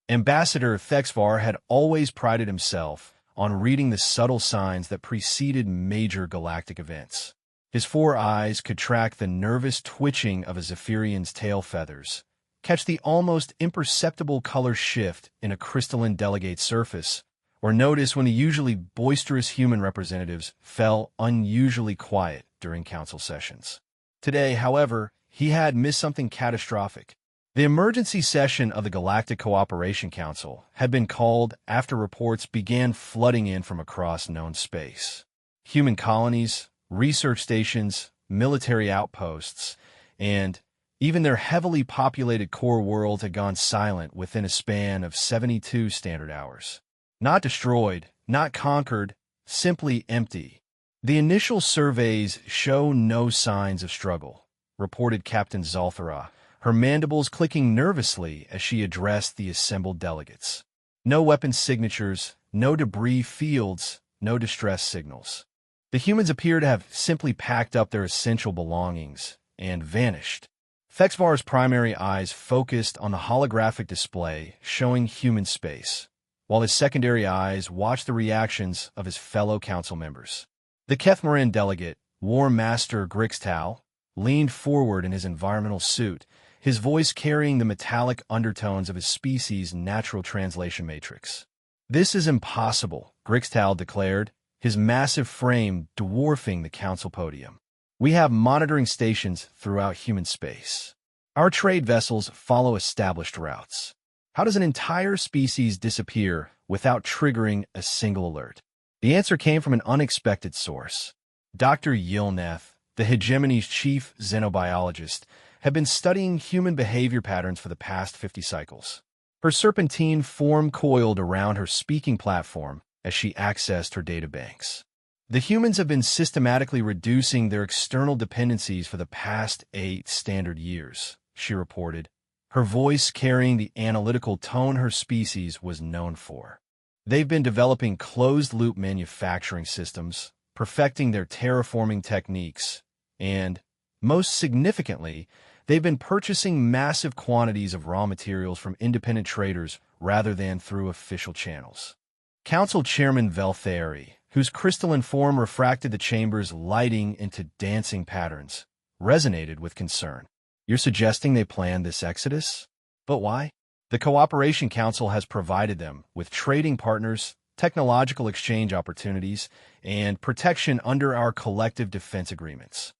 Ambassador Thexvar had always prided himself on reading the subtle signs that preceded major galactic events. His 4 eyes could track the nervous twitching of a Zephyrian's tail feathers, catch the almost imperceptible color shift in a crystalline delegate's surface, or notice when the usually boisterous human representatives fell unusually quiet during council sessions. Today, however, he had missed something catastrophic. The emergency session of the Galactic Cooperation Council had been called after reports began flooding in from across known space. Human colonies, research stations, military outposts, and even their heavily populated core world had gone silent within a span of 72 standard hours. Not destroyed, not conquered, simply empty. The initial surveys show no signs of struggle, reported Captain Zalthara, her mandibles clicking nervously as she addressed the assembled delegates. No weapon signatures, no debris fields, no distress signals. The humans appear to have simply packed up their essential belongings and vanished. Thexvar's primary eyes focused on the holographic display showing human space, while his secondary eyes watched the reactions of his fellow council members. The Kethmarin delegate, War Master Grixtal, leaned forward in his environmental suit, his voice carrying the metallic undertones of his species' natural translation matrix. "This is impossible," Grixtal declared, his massive frame dwarfing the council podium. "We have monitoring stations throughout human space. Our trade vessels follow established routes. How does an entire species disappear without triggering a single alert?" The answer came from an unexpected source. Dr. Yilneth, the hegemony's chief xenobiologist, had been studying human behavior patterns for the past 50 cycles. Her serpentine form coiled around her speaking platform as she accessed her databanks. "The humans have been systematically reducing their external dependencies for the past 8 standard years," she reported, her voice carrying the analytical tone her species was known for. "They've been developing closed-loop manufacturing systems, perfecting their terraforming techniques, and, most significantly, they've been purchasing massive quantities of raw materials from independent traders rather than through official channels." Council Chairman Veltheri, whose crystalline form refracted the chamber's lighting into dancing patterns, resonated with concern. "You're suggesting they planned this exodus? But why?" "The Cooperation Council has provided them with trading partners, technological exchange opportunities, and protection under our collective defense agreements."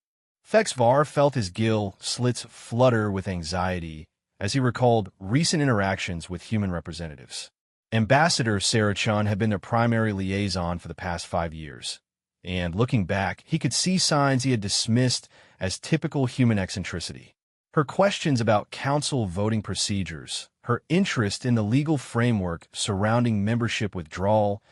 Thexvar felt his gill slits flutter with anxiety as he recalled recent interactions with human representatives. Ambassador Sarachon had been their primary liaison for the past 5 years, and looking back, he could see signs he had dismissed as typical human eccentricity. Her questions about council voting procedures, her interest in the legal framework surrounding membership withdrawal,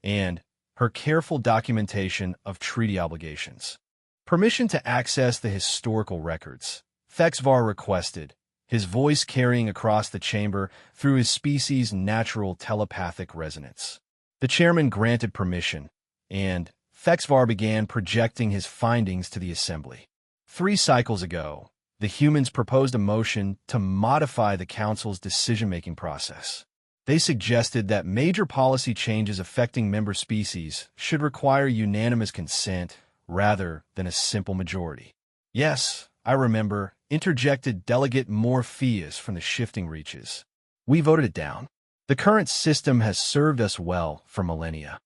and her careful documentation of treaty obligations. Permission to access the historical records, Thexvar requested, his voice carrying across the chamber through his species' natural telepathic resonance. The chairman granted permission, and Thexvar began projecting his findings to the assembly. 3 cycles ago, the humans proposed a motion to modify the council's decision-making process. They suggested that major policy changes affecting member species should require unanimous consent rather than a simple majority. "Yes, I remember," interjected Delegate Morpheus from the Shifting Reaches. "We voted it down. The current system has served us well for millennia."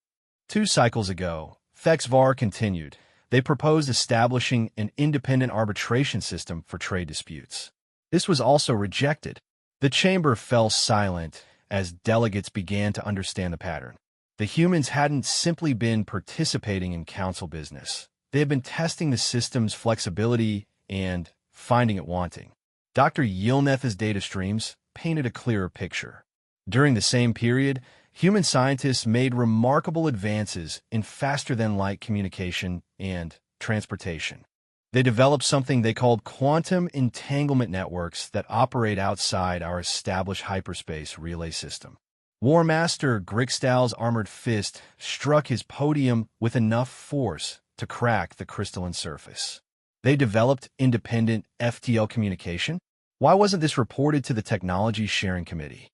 2 cycles ago, Thexvar continued, they proposed establishing an independent arbitration system for trade disputes. This was also rejected. The chamber fell silent as delegates began to understand the pattern. The humans hadn't simply been participating in council business. They had been testing the system's flexibility and finding it wanting. Dr. Yilneth's data streams painted a clearer picture. During the same period, human scientists made remarkable advances in faster-than-light communication and transportation. They developed something they called quantum entanglement networks that operate outside our established hyperspace relay system. War Master Grixtal's armored fist struck his podium with enough force to crack the crystalline surface. They developed independent FTL communication? Why wasn't this reported to the Technology Sharing Committee?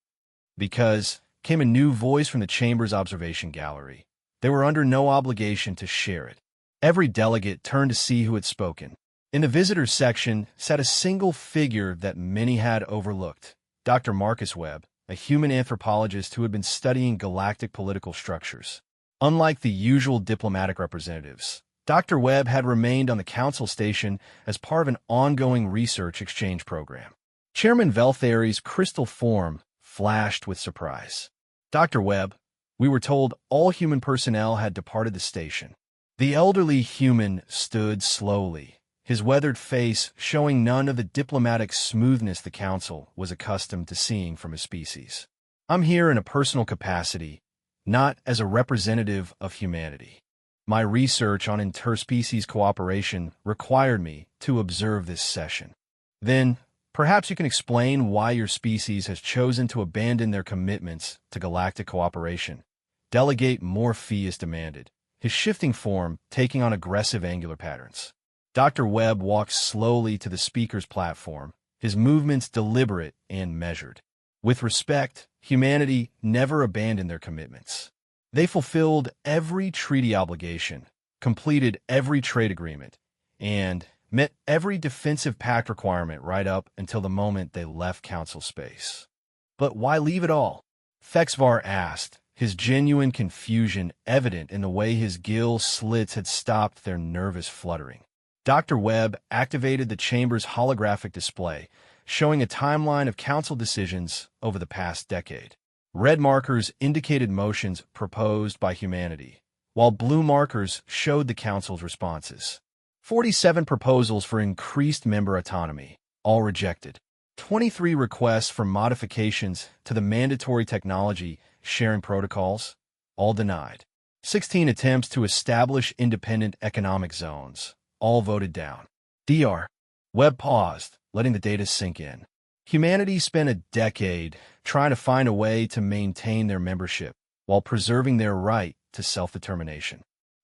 Because came a new voice from the chamber's observation gallery. They were under no obligation to share it. Every delegate turned to see who had spoken. In the visitors section sat a single figure that many had overlooked, Dr. Marcus Webb, a human anthropologist who had been studying galactic political structures. Unlike the usual diplomatic representatives, Dr. Webb had remained on the council station as part of an ongoing research exchange program. Chairman Velthari's crystal form flashed with surprise. Dr. Webb, we were told all human personnel had departed the station. The elderly human stood slowly, his weathered face showing none of the diplomatic smoothness the council was accustomed to seeing from his species. I'm here in a personal capacity, not as a representative of humanity. My research on interspecies cooperation required me to observe this session. Then, perhaps you can explain why your species has chosen to abandon their commitments to galactic cooperation. Delegate Morpheus demanded, his shifting form taking on aggressive angular patterns. Dr. Webb walked slowly to the speaker's platform, his movements deliberate and measured. With respect, humanity never abandoned their commitments. They fulfilled every treaty obligation, completed every trade agreement, and met every defensive pact requirement right up until the moment they left council space. But why leave it all? Fexvar asked, his genuine confusion evident in the way his gill slits had stopped their nervous fluttering. Dr. Webb activated the chamber's holographic display, showing a timeline of council decisions over the past decade. Red markers indicated motions proposed by humanity, while blue markers showed the council's responses. 47 proposals for increased member autonomy, all rejected. 23 requests for modifications to the mandatory technology sharing protocols, all denied. 16 attempts to establish independent economic zones, all voted down. Dr. Webb paused, letting the data sink in. Humanity spent a decade trying to find a way to maintain their membership while preserving their right to self-determination.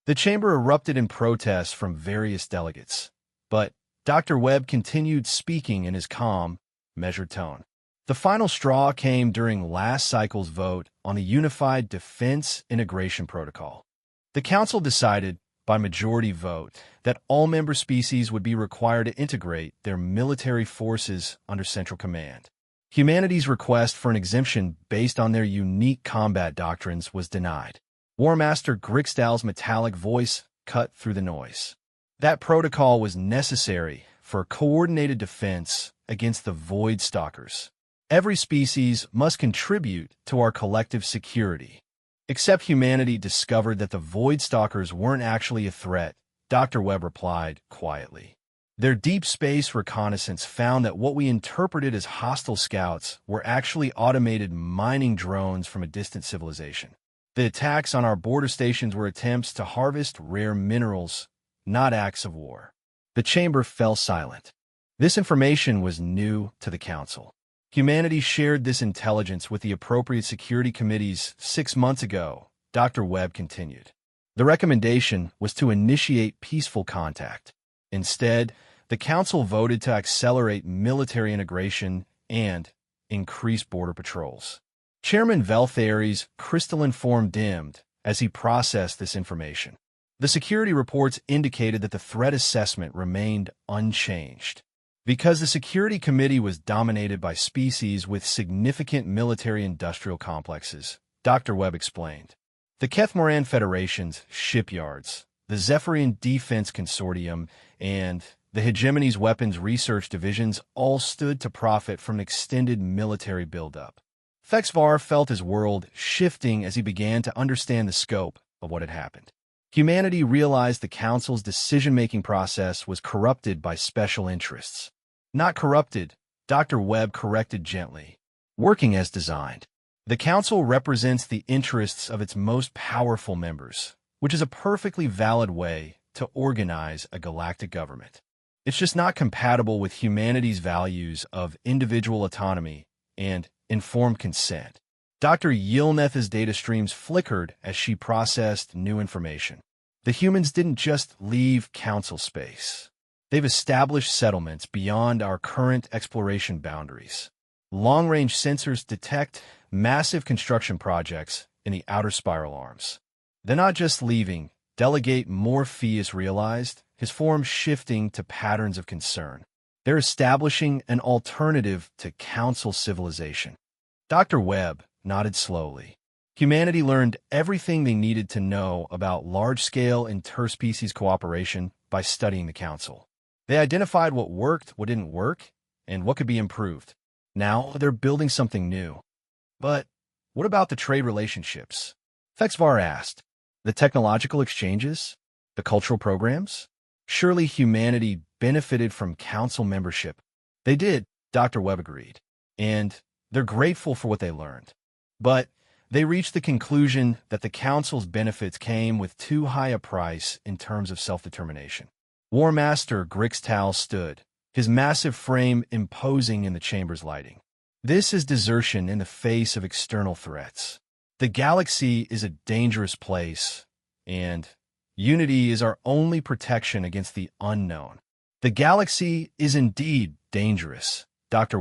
The chamber erupted in protests from various delegates, but Dr. Webb continued speaking in his calm, measured tone. The final straw came during last cycle's vote on the Unified Defense Integration Protocol. The Council decided, by majority vote, that all member species would be required to integrate their military forces under central command. Humanity's request for an exemption based on their unique combat doctrines was denied. War Master Grixdal's metallic voice cut through the noise. That protocol was necessary for coordinated defense against the Void Stalkers. Every species must contribute to our collective security. Except humanity discovered that the Void Stalkers weren't actually a threat, Dr. Webb replied quietly. Their deep space reconnaissance found that what we interpreted as hostile scouts were actually automated mining drones from a distant civilization. The attacks on our border stations were attempts to harvest rare minerals, not acts of war. The chamber fell silent. This information was new to the council. Humanity shared this intelligence with the appropriate security committees 6 months ago, Dr. Webb continued. The recommendation was to initiate peaceful contact. Instead, the council voted to accelerate military integration and increase border patrols. Chairman Velthari's crystalline form dimmed as he processed this information. The security reports indicated that the threat assessment remained unchanged. Because the Security Committee was dominated by species with significant military-industrial complexes, Dr. Webb explained. The Kethmoran Federation's shipyards, the Zephyrian Defense Consortium, and the Hegemony's weapons research divisions all stood to profit from an extended military buildup. Fexvar felt his world shifting as he began to understand the scope of what had happened. Humanity realized the Council's decision-making process was corrupted by special interests. Not corrupted, Dr. Webb corrected gently. Working as designed. The Council represents the interests of its most powerful members, which is a perfectly valid way to organize a galactic government. It's just not compatible with humanity's values of individual autonomy and informed consent. Dr. Yilneth's data streams flickered as she processed new information. The humans didn't just leave council space. They've established settlements beyond our current exploration boundaries. Long-range sensors detect massive construction projects in the outer spiral arms. They're not just leaving. Delegate Morpheus realized, his form shifting to patterns of concern. They're establishing an alternative to Council civilization. Dr. Webb nodded slowly. Humanity learned everything they needed to know about large-scale interspecies cooperation by studying the Council. They identified what worked, what didn't work, and what could be improved. Now they're building something new. But what about the trade relationships? Fexvar asked. The technological exchanges? The cultural programs? Surely humanity benefited from Council membership. They did, Dr. Webb agreed. And they're grateful for what they learned. But they reached the conclusion that the Council's benefits came with too high a price in terms of self-determination. War Master Grixtal stood, his massive frame imposing in the chamber's lighting. This is desertion in the face of external threats. The galaxy is a dangerous place, and unity is our only protection against the unknown. The galaxy is indeed dangerous, Dr.